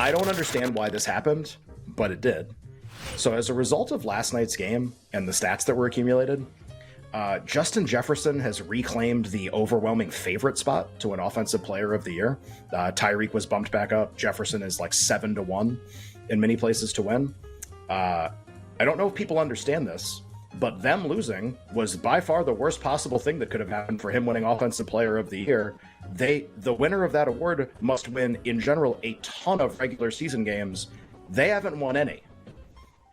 I don't understand why this happened, but it did. So as a result of last night's game and the stats that were accumulated, Justin Jefferson has reclaimed the overwhelming favorite spot to an offensive player of the year. Tyreek was bumped back up. Jefferson is like 7-1 in many places to win. I don't know if people understand this, but them losing was by far the worst possible thing that could have happened for him winning offensive player of the year. The winner of that award must win, in general, a ton of regular season games. They haven't won any.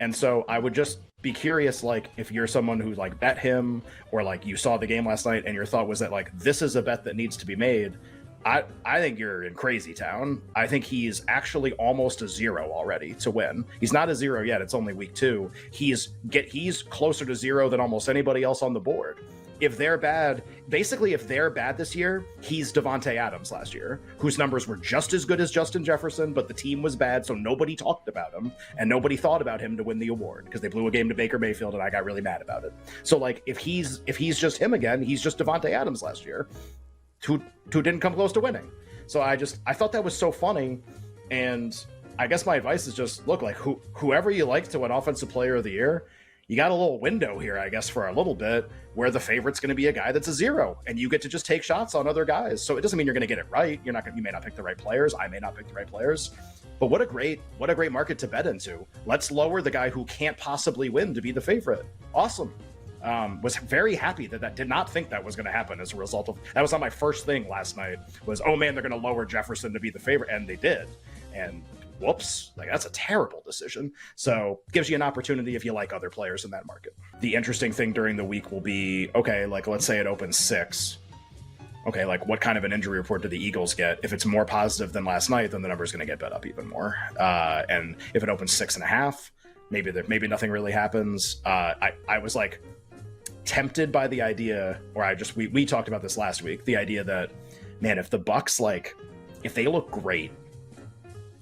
And so I would just be curious, like, if you're someone who like bet him, or like you saw the game last night and your thought was that like this is a bet that needs to be made. I think you're in crazy town. I think he's actually almost a 0 already to win. He's not a 0 yet. It's only week 2. He's closer to 0 than almost anybody else on the board. If they're bad, basically, if they're bad this year, he's Devontae Adams last year, whose numbers were just as good as Justin Jefferson, but the team was bad, so nobody talked about him, and nobody thought about him to win the award, because they blew a game to Baker Mayfield, and I got really mad about it. So, like, if he's just him again, he's just Devontae Adams last year, who didn't come close to winning. So I thought that was so funny, and I guess my advice is just, look, like, whoever you like to win Offensive Player of the Year, you got a little window here, I guess, for a little bit, where the favorite's going to be a guy that's a 0, and you get to just take shots on other guys. So it doesn't mean you're going to get it right. You may not pick the right players. I may not pick the right players. But what a great market to bet into. Let's lower the guy who can't possibly win to be the favorite. Awesome. Was very happy that did not think that was going to happen as a result of that. Was on my first thing last night was, oh man, they're going to lower Jefferson to be the favorite, and they did. And whoops, like that's a terrible decision. So gives you an opportunity if you like other players in that market. The interesting thing during the week will be, okay, like let's say it opens 6. Okay, like what kind of an injury report do the Eagles get? If it's more positive than last night, then the number's going to get bet up even more. And if it opens 6.5, maybe nothing really happens. I was like tempted by the idea, or we talked about this last week, the idea that, man, if the Bucks, like, if they look great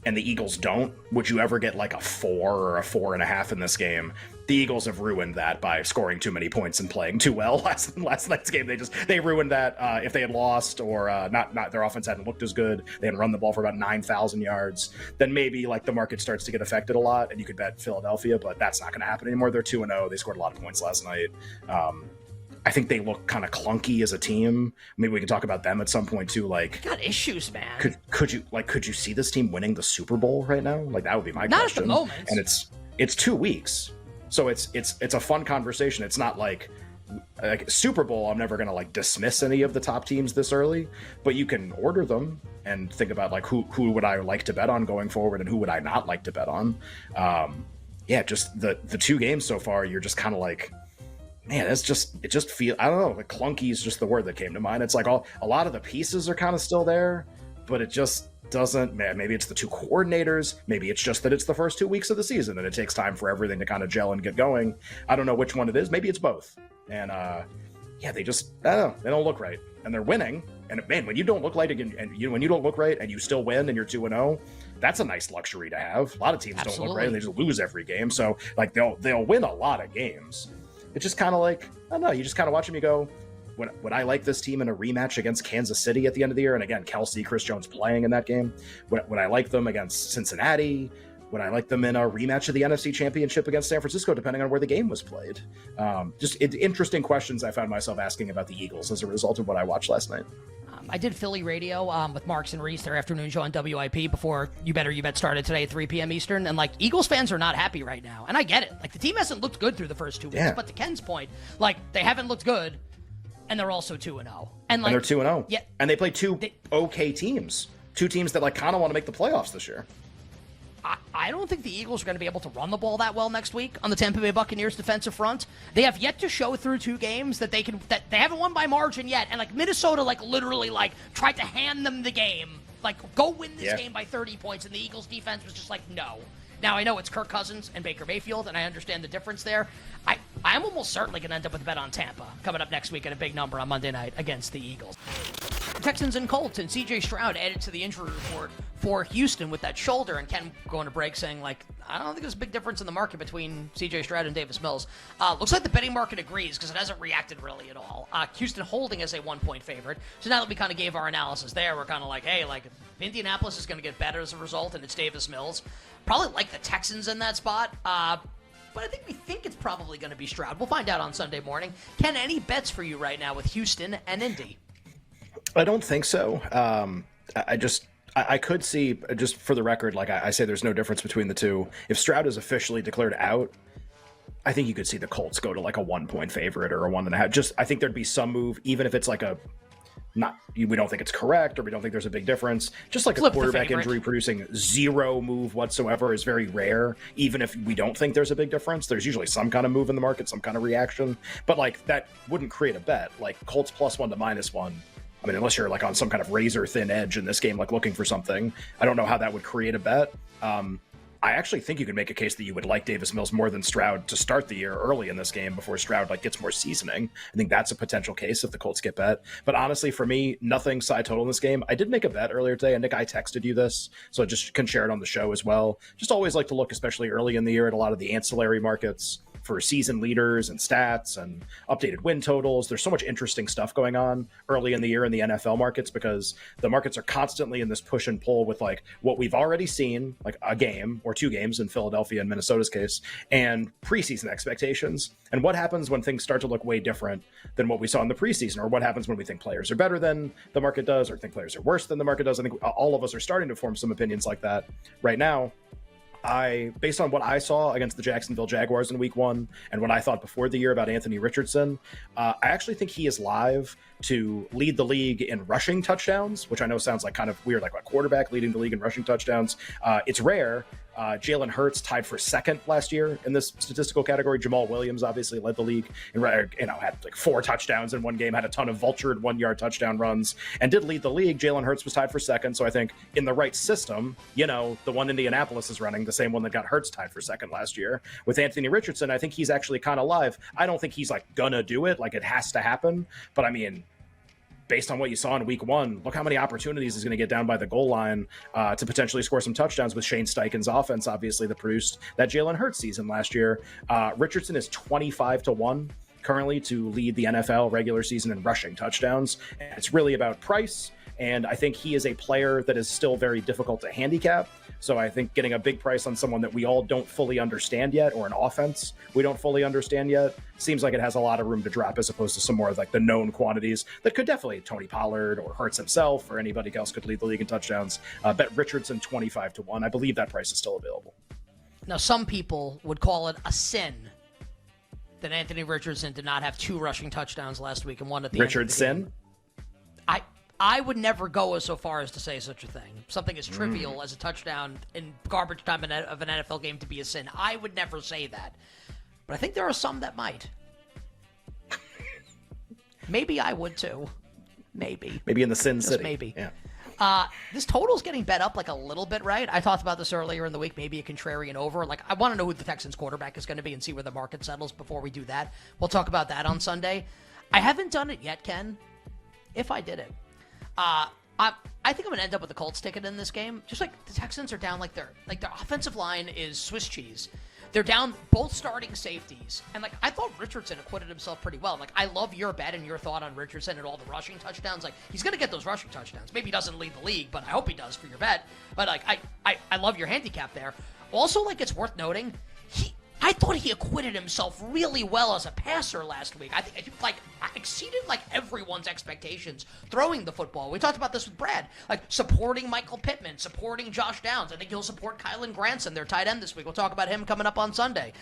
and the Eagles don't, would you ever get like a 4 or a 4.5 in this game? The Eagles have ruined that by scoring too many points and playing too well. Last night's game, they ruined that. If they had lost, or not their offense hadn't looked as good, they hadn't run the ball for about 9,000 yards, then maybe like the market starts to get affected a lot, and you could bet Philadelphia, but that's not going to happen anymore. They're 2-0. They scored a lot of points last night. I think they look kind of clunky as a team. Maybe we can talk about them at some point too. Like, got issues, man. Could you see this team winning the Super Bowl right now? Like, that would be my question. Not at the moment. And it's 2 weeks, so it's a fun conversation. It's not like Super Bowl. I'm never gonna like dismiss any of the top teams this early, but you can order them and think about like who would I like to bet on going forward, and who would I not like to bet on. Just the 2 games so far, you're just kind of like, man, it just feels, I don't know, like clunky is just the word that came to mind. It's like a lot of the pieces are kind of still there, but it just doesn't, man, maybe it's the 2 coordinators, maybe it's just that it's the first 2 weeks of the season and it takes time for everything to kind of gel and get going. I don't know which one it is. Maybe it's both. And they just, I don't know, they don't look right, and they're winning. And man, when you don't look right when you don't look right and you still win and you're 2-0, that's a nice luxury to have. A lot of teams Absolutely. don't look right and they just lose every game. So like they'll win a lot of games. It's just kind of like, I don't know, you just kind of watch them, you go, would I like this team in a rematch against Kansas City at the end of the year? And again, Kelsey, Chris Jones playing in that game. Would I like them against Cincinnati? Would I like them in a rematch of the NFC Championship against San Francisco, depending on where the game was played? Interesting questions I found myself asking about the Eagles as a result of what I watched last night. I did Philly radio with Marks and Reese, their afternoon show on WIP before You Bet started today at 3 p.m. Eastern. And, like, Eagles fans are not happy right now. And I get it. Like, the team hasn't looked good through the first 2 weeks. Yeah. But to Ken's point, like, they haven't looked good, and they're also 2-0. And they're 2-0. Yeah. And they play 2 okay teams. 2 teams that, like, kind of want to make the playoffs this year. I don't think the Eagles are going to be able to run the ball that well next week on the Tampa Bay Buccaneers defensive front. They have yet to show through 2 games that they they haven't won by margin yet. And like Minnesota, like literally like tried to hand them the game, like go win this game by 30 points. And the Eagles defense was just like, no. Now I know it's Kirk Cousins and Baker Mayfield, and I understand the difference there. I'm almost certainly going to end up with a bet on Tampa coming up next week at a big number on Monday night against the Eagles. Texans and Colts, and C.J. Stroud added to the injury report for Houston with that shoulder, and Ken going to break saying, like, I don't think there's a big difference in the market between C.J. Stroud and Davis Mills. Looks like the betting market agrees because it hasn't reacted really at all. Houston holding as a 1-point favorite. So now that we kind of gave our analysis there, we're kind of like, hey, like, Indianapolis is going to get better as a result, and it's Davis Mills. Probably like the Texans in that spot. But I think we think it's probably going to be Stroud. We'll find out on Sunday morning. Ken, any bets for you right now with Houston and Indy? I don't think so. I could see, just for the record, like I say, there's no difference between the two. If Stroud is officially declared out, I think you could see the Colts go to like a 1-point favorite or a 1.5. I think there'd be some move, even if it's like we don't think it's correct or we don't think there's a big difference. Just like a quarterback injury producing zero move whatsoever is very rare. Even if we don't think there's a big difference, there's usually some kind of move in the market, some kind of reaction. But like that wouldn't create a bet. Like Colts +1 to -1. I mean, unless you're like on some kind of razor thin edge in this game, like looking for something, I don't know how that would create a bet. I actually think you could make a case that you would like Davis Mills more than Stroud to start the year early in this game before Stroud like gets more seasoning. I think that's a potential case if the Colts get bet. But honestly, for me, nothing side total in this game. I did make a bet earlier today, and Nick, I texted you this, so I just can share it on the show as well. Just always like to look, especially early in the year, at a lot of the ancillary markets for season leaders and stats and updated win totals. There's so much interesting stuff going on early in the year in the NFL markets because the markets are constantly in this push and pull with like what we've already seen, like a game or 2 games in Philadelphia and Minnesota's case, and preseason expectations. And what happens when things start to look way different than what we saw in the preseason, or what happens when we think players are better than the market does or think players are worse than the market does. I think all of us are starting to form some opinions like that right now. Based on what I saw against the Jacksonville Jaguars in week 1 and what I thought before the year about Anthony Richardson, I actually think he is live to lead the league in rushing touchdowns, which I know sounds like kind of weird, like a quarterback leading the league in rushing touchdowns. It's rare. Jalen Hurts tied for second last year in this statistical category. Jamal Williams obviously led the league and had like 4 touchdowns in one game, had a ton of vultured 1-yard touchdown runs, and did lead the league. Jalen Hurts was tied for second. So I think in the right system, the one Indianapolis is running, the same one that got Hurts tied for second last year. With Anthony Richardson, I think he's actually kind of live. I don't think he's like gonna do it, like it has to happen. But I mean, based on what you saw in week 1, look how many opportunities he's going to get down by the goal line to potentially score some touchdowns with Shane Steichen's offense, obviously, that produced that Jalen Hurts season last year. Richardson is 25-1 currently to lead the NFL regular season in rushing touchdowns. And it's really about price. And I think he is a player that is still very difficult to handicap. So I think getting a big price on someone that we all don't fully understand yet, or an offense we don't fully understand yet, seems like it has a lot of room to drop as opposed to some more of like the known quantities that could definitely Tony Pollard or Hurts himself or anybody else could lead the league in touchdowns. Bet Richardson 25-1. I believe that price is still available. Now, some people would call it a sin that Anthony Richardson did not have 2 rushing touchdowns last week and one at the Richardson? end of the game. I would never go so far as to say such a thing. Something as trivial as a touchdown in garbage time of an NFL game to be a sin. I would never say that. But I think there are some that might. Maybe I would too. Maybe. Maybe in the Sin City. Maybe. Yeah. This total's getting bet up like a little bit, right? I talked about this earlier in the week, maybe a contrarian over. Like, I want to know who the Texans quarterback is going to be and see where the market settles before we do that. We'll talk about that on Sunday. I haven't done it yet, Ken. If I did it. I think I'm gonna end up with the Colts ticket in this game. Just like the Texans are down, their offensive line is Swiss cheese. They're down both starting safeties, and I thought Richardson acquitted himself pretty well. I love your bet and your thought on Richardson and all the rushing touchdowns. He's gonna get those rushing touchdowns. Maybe he doesn't lead the league, but I hope he does for your bet. But I love your handicap there. Also, it's worth noting, I thought he acquitted himself really well as a passer last week. I think exceeded everyone's expectations throwing the football. We talked about this with Brad, supporting Michael Pittman, supporting Josh Downs. I think he'll support Kylan Granson, their tight end this week. We'll talk about him coming up on Sunday.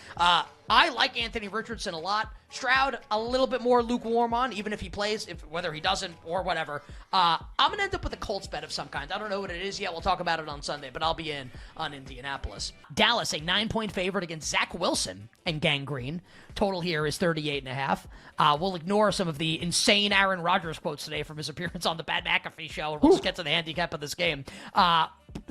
I like Anthony Richardson a lot. Stroud, a little bit more lukewarm on, even if he plays, whether he doesn't or whatever. I'm going to end up with a Colts bet of some kind. I don't know what it is yet. We'll talk about it on Sunday, but I'll be in on Indianapolis. Dallas, a 9-point favorite against Zach Wilson and Gang Green. Total here is 38.5. We'll ignore some of the insane Aaron Rodgers quotes today from his appearance on the Pat McAfee show, and we'll just get to the handicap of this game.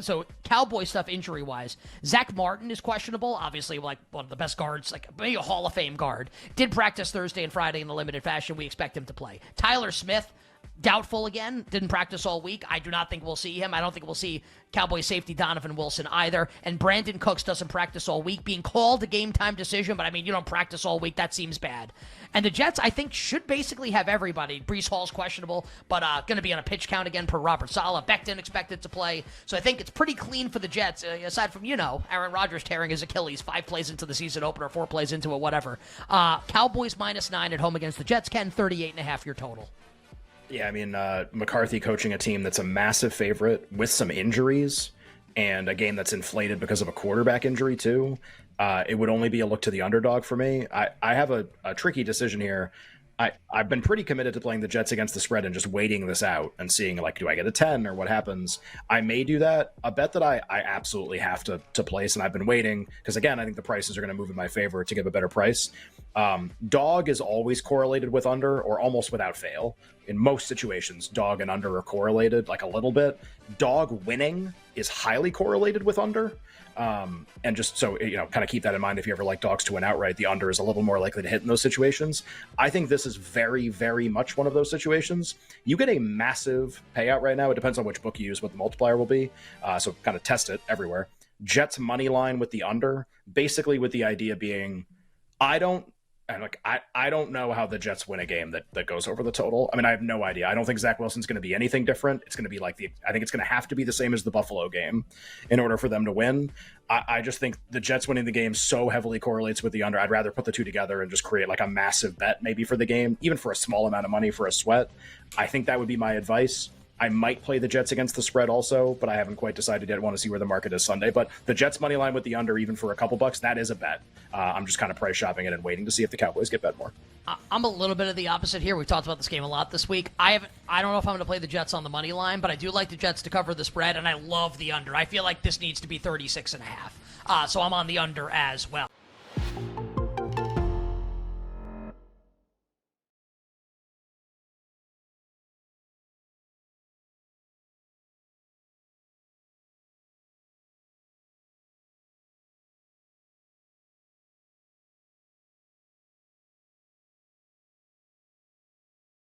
So Cowboy stuff injury-wise. Zach Martin is questionable. Obviously, one of the best guards, maybe a Hall of Fame guard. Did practice Thursday and Friday in a limited fashion. We expect him to play. Tyler Smith, doubtful again. Didn't practice all week. I do not think we'll see him. I don't think we'll see Cowboys safety Donovan Wilson either. And Brandon Cooks doesn't practice all week. Being called a game-time decision, but I mean, you don't practice all week. That seems bad. And the Jets, I think, should basically have everybody. Breece Hall's questionable, but going to be on a pitch count again per Robert Saleh. Becton expected to play. So I think it's pretty clean for the Jets, aside from, Aaron Rodgers tearing his Achilles 5 plays into the season opener, 4 plays into it, whatever. Cowboys -9 at home against the Jets. Ken, 38.5 your total. Yeah, I mean, McCarthy coaching a team that's a massive favorite with some injuries and a game that's inflated because of a quarterback injury, too. It would only be a look to the underdog for me. I have a tricky decision here. I've been pretty committed to playing the Jets against the spread and just waiting this out and seeing, like, do I get a 10 or what happens? I may do that. A bet that I absolutely have to place, and I've been waiting because, again, I think the prices are going to move in my favor to give a better price. Dog is always correlated with under, or almost without fail. In most situations, dog and under are correlated, like a little bit. Dog winning is highly correlated with under. And just so, kind of keep that in mind if you ever like dogs to win outright, the under is a little more likely to hit in those situations. I think this is very, very much one of those situations. You get a massive payout right now. It depends on which book you use, what the multiplier will be. So kind of test it everywhere. Jets money line with the under, basically with the idea being, I don't know how the Jets win a game that goes over the total. I mean, I have no idea. I don't think Zach Wilson's going to be anything different. It's going to be I think it's going to have to be the same as the Buffalo game in order for them to win. I just think the Jets winning the game so heavily correlates with the under. I'd rather put the two together and just create like a massive bet maybe for the game, even for a small amount of money for a sweat. I think that would be my advice. I might play the Jets against the spread also, but I haven't quite decided yet. I want to see where the market is Sunday. But the Jets money line with the under, even for a couple bucks, that is a bet. I'm just kind of price shopping it and waiting to see if the Cowboys get bet more. I'm a little bit of the opposite here. We've talked about this game a lot this week. I don't know if I'm going to play the Jets on the money line, but I do like the Jets to cover the spread, and I love the under. I feel like this needs to be 36.5. So I'm on the under as well.